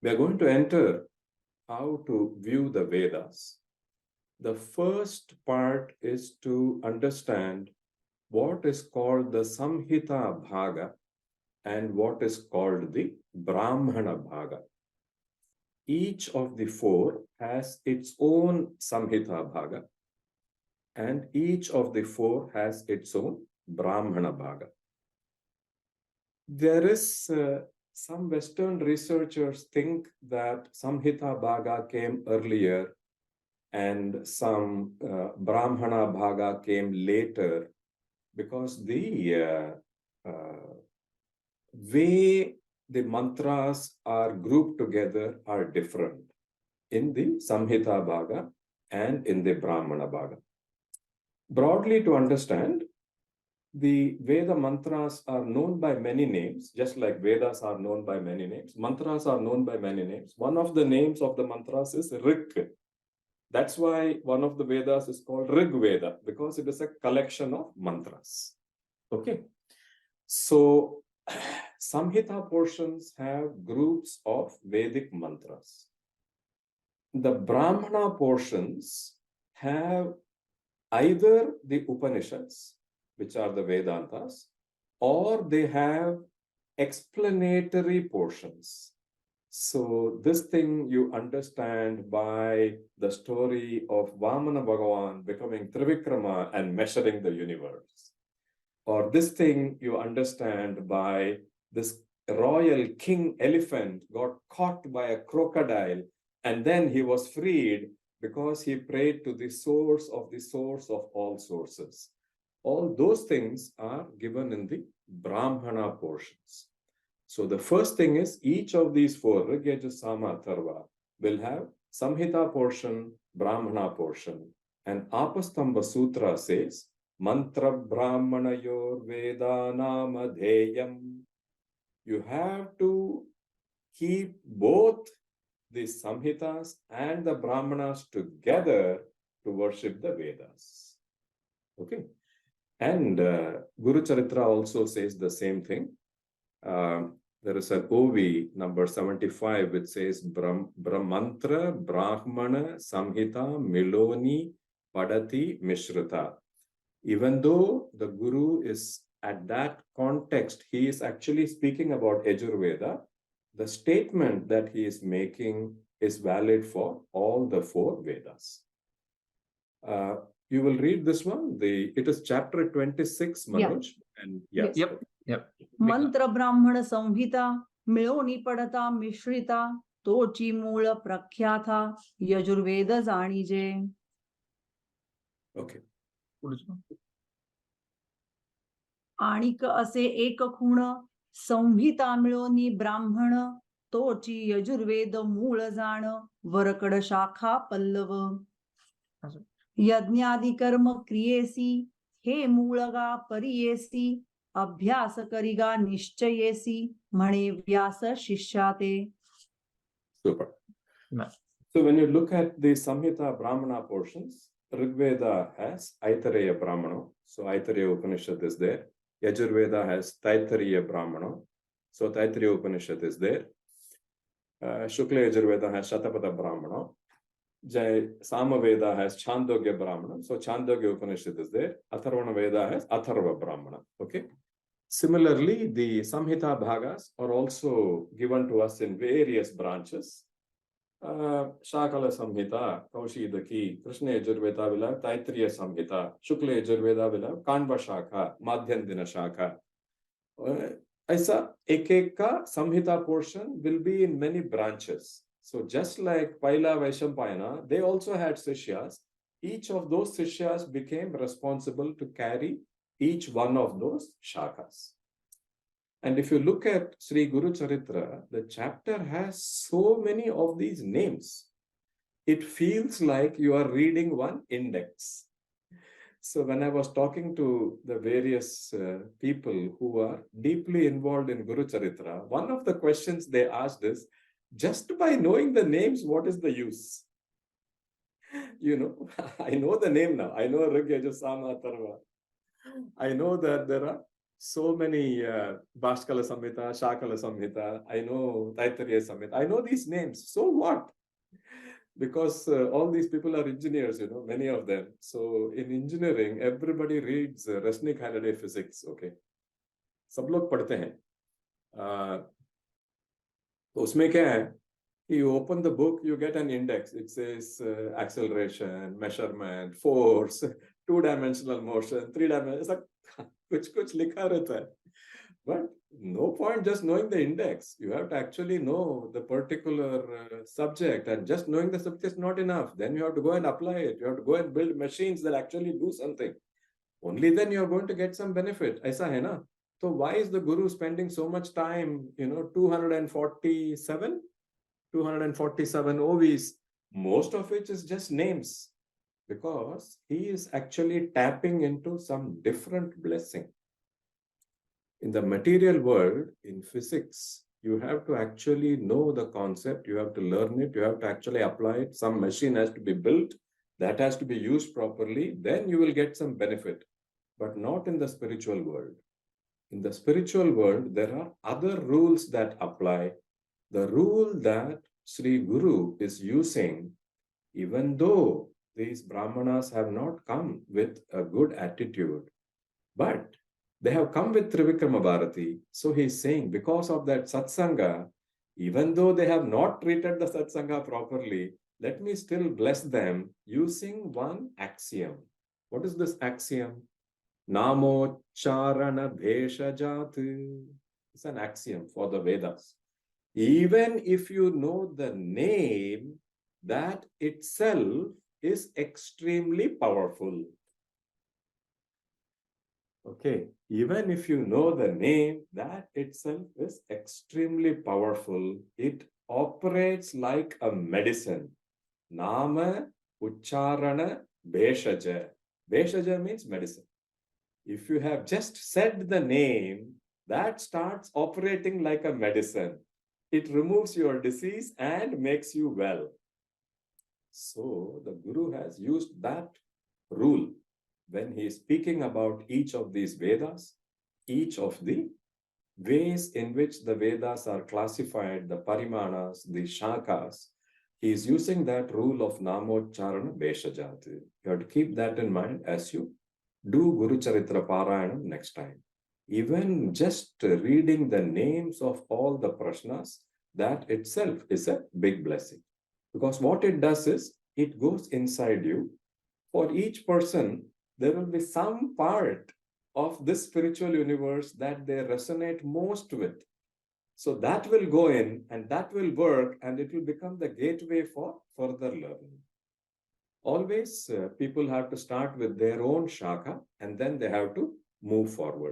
We are going to enter how to view the Vedas. The first part is to understand what is called the Samhita Bhaga and what is called the Brahmana Bhaga. Each of the four has its own Samhita Bhaga, and each of the four has its own Brahmana Bhaga. There is some Western researchers think that Samhita Bhaga came earlier and some Brahmana Bhaga came later, because the way the mantras are grouped together are different in the Samhita Bhaga and in the Brahmana Bhaga. Broadly, to understand, the Veda mantras are known by many names, just like Vedas are known by many names. Mantras are known by many names. One of the names of the mantras is Rig. That's why one of the Vedas is called Rig Veda, because it is a collection of mantras. Okay. So, Samhita portions have groups of Vedic mantras. The Brahmana portions have either the Upanishads, which are the Vedantas, or they have explanatory portions. So this thing you understand by the story of Vamana Bhagavan becoming Trivikrama and measuring the universe. Or this thing you understand by this royal king elephant got caught by a crocodile and then he was freed because he prayed to the source of all sources. All those things are given in the Brahmana portions. So the first thing is each of these four, Rig, Yajus, Sama, Atharva, will have Samhita portion, Brahmana portion. And Apastamba Sutra says, Mantra Brahmanayor Vedanam Adheyam. You have to keep both the Samhitas and the Brahmanas together to worship the Vedas. Okay. And Guru Charitra also says the same thing. There is an OV number 75 which says Brahmantra, Brahmana, Samhita, Miloni, Padati, Mishrita. Even though the Guru is at that context, he is actually speaking about Yajurveda, the statement that he is making is valid for all the four Vedas. You will read this one. It is chapter 26, Manoj. Yeah. And yes. Yep. Mantra Brahmana Samhita Miloni Padata Mishrita Tochi Mula Prakhyatha Yajurveda Zanije. Okay. आणिक असे एक खूण संहिता मिळोनी ब्राह्मण तोची यजुर्वेद मूळ जाण वरकड शाखा पल्लव यज्ञादि कर्म क्रियेसी हे मूळगा परियेसी अभ्यास करिगा निश्चयेसी म्हणे व्यास शिष्याते. Super. So when you look at the Samhita Brahmana portions, Rigveda has Aitareya Brahmana. So Aitareya Upanishad is there. Yajurveda has Taittiriya Brahmana. So Taittiriya Upanishad is there. Shukla Yajurveda has Shatapada Brahmana. Samaveda has Chandogya Brahmana. So Chandogya Upanishad is there. Atharvana Veda has Atharva Brahmana. Okay. Similarly, the Samhita Bhagas are also given to us in various branches. Shakala Samhita, Kaushidaki, Krishna Yajurveda will have Taittiriya Samhita, Shukla Yajurveda will have Kanva Shakha, Madhyandina Shakha. Aisa Ekeka Samhita portion will be in many branches. So just like Paila Vaishampayana, they also had Sishyas. Each of those Sishyas became responsible to carry each one of those Shakas. And if you look at Sri Guru Charitra, the chapter has so many of these names. It feels like you are reading one index. So when I was talking to the various people who are deeply involved in Guru Charitra, one of the questions they asked is, just by knowing the names, what is the use? You know, I know the name now. I know Rig, Yajur, Sama, Atharva. I know that there are so many Bhaskala Samhita, Shakala Samhita, I know Taittiriya Samhita, I know these names. So what? Because all these people are engineers, many of them. So in engineering, everybody reads Resnick Halliday physics, okay? सब लोग पढ़ते हैं. तो उसमें क्या है? You open the book, you get an index. It says acceleration, measurement, force, two-dimensional motion, three-dimensional. कुछ लिखा रहता है. But no point just knowing the index. You have to actually know the particular subject, and just knowing the subject is not enough. Then you have to go and apply it. You have to go and build machines that actually do something. Only then you are going to get some benefit. ऐसा है ना? So why is the Guru spending so much time, 247 OVs, most of which is just names, because he is actually tapping into some different blessing. In the material world, in physics, you have to actually know the concept, you have to learn it, you have to actually apply it. Some machine has to be built, that has to be used properly, then you will get some benefit, but not in the spiritual world. In the spiritual world, there are other rules that apply. The rule that Sri Guru is using, even though these Brahmanas have not come with a good attitude, but they have come with Trivikrama Bharati. So he's saying, because of that satsanga, even though they have not treated the satsanga properly, let me still bless them using one axiom. What is this axiom? Namo charana bheshajat. It's an axiom for the Vedas. Even if you know the name, that itself is extremely powerful. Okay, even if you know the name, that itself is extremely powerful. It operates like a medicine. Nama Ucharana Beshaja. Beshaja means medicine. If you have just said the name, that starts operating like a medicine. It removes your disease and makes you well. So the Guru has used that rule when he is speaking about each of these Vedas, each of the ways in which the Vedas are classified, the Parimanas, the Shakas. He is using that rule of Namocharana Beshajati. You have to keep that in mind as you do Guru Charitra Parayanam next time. Even just reading the names of all the prashnas, that itself is a big blessing. Because what it does is, it goes inside you. For each person, there will be some part of this spiritual universe that they resonate most with. So that will go in and that will work, and it will become the gateway for further learning. Always people have to start with their own shaka, and then they have to move forward.